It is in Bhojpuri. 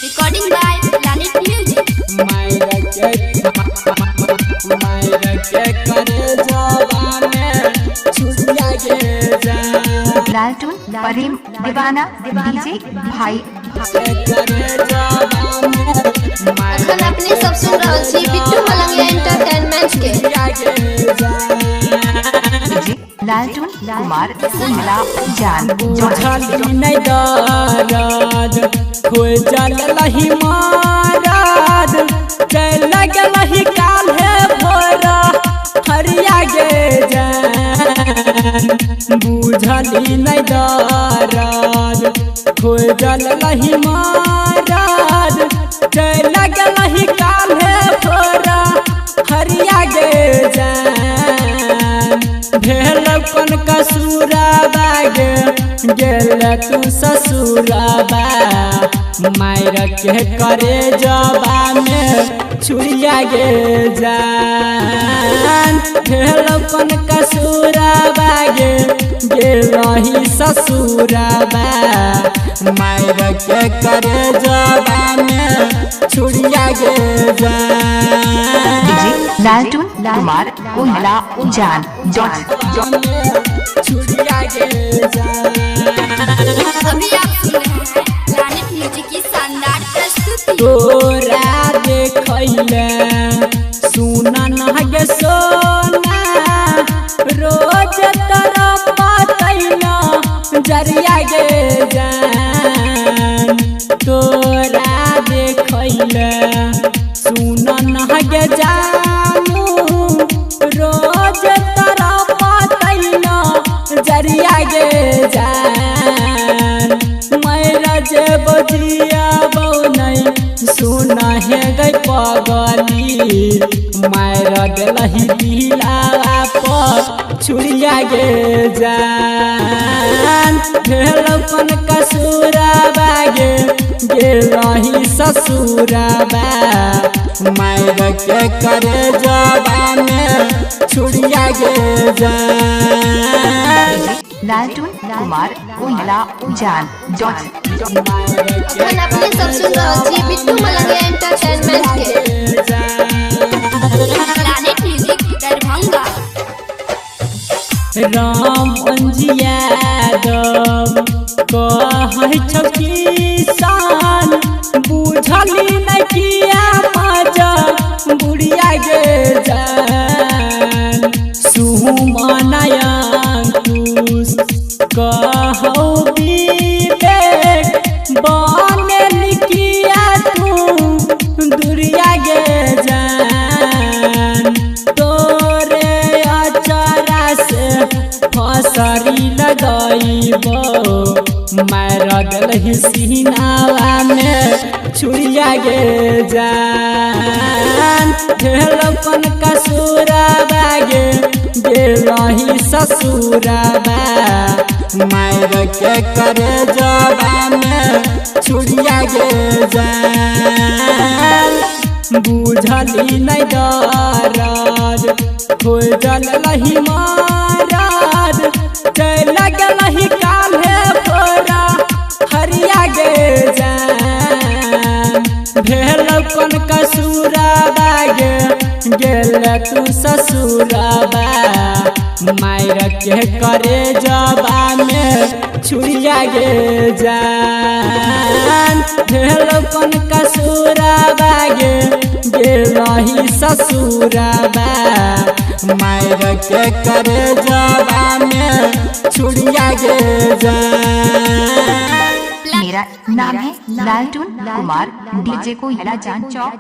Recording by Planet Music. Myra के करे जवाने छुटिया के जा लालटून परेम दीवाना डीजे भाई करे जवाने अखन अपने सब सुन रहल छी बिट्टू मलंगिया एंटरटेनमेंट के डीजे लालटून कुमार उमला जान बुझली नहीं दर्द खोजल लही मारद चल गलही काल है भोरा हरिया गे जान बुझली नहीं दर्द खोजल लही मारद चल गलही काल है भोरा हरिया गे जान भेल कौन कसूराबा गे गेल तू ससुराबा मायर के करे जबा में छुरिया गे जान भेल कौन कसूराबा गे गेलही ससुराबा मायर के करे जबा में छुरिया गे जान डीजे लालटून कुमार उमला जान छुरिया गे जान अभी आप सुन रहे हैं प्लैनेट म्यूजिक की शानदार प्रस्तुति। तोरा देखैले सुनन हगे सोना रोज तोरा पतैना जरिया गे जान तोरा देखैले सुनन हगे जानू रोज तोरा पतैना जरिया गे जान मैरा जे बजिया बौनै सुना है गई पगली मायरा गलही दिलावा पर छुरिया गे जान भेल कौन कसूराबा गे गेलही ससुराबा मायरा के करे जबा में छुरिया गे जान लालटून कुमार उमला जान अखन अपने सब सुन रहल छी बिट्टू मलंगिया एंटरटेनमेंट के प्लैनेट म्यूजिक दरभंगा। राम अंजिया दब कहै छौ किसान बुझली नहीं किया मजा बुढ़िया गे जान सुमनयंकुश कहौ विवेक बने लिखिया तू दुरिया गे जान तोरे अचरा से फसरी लगैबो मारा गलही सीनावा में छुरिया गे जान भेल कौन कसूराबा गे गेलही ससुराबा मायर के करे जबा में छुरिया गे जान बुझली नहीं दर्द खोजल लही मारद चल गलही काल है भोरा हरिया गे जान भेल कौन कसूराबा गे गेल तू ससुराबा मायर के करे जबा में छुरिया गे जान भेल कौन कसूराबा गे गेलही ससुराबा मायर के करे जबा में छुरिया गे जान मेरा नाम है लालटून कुमार डीजे को इला जान चौक।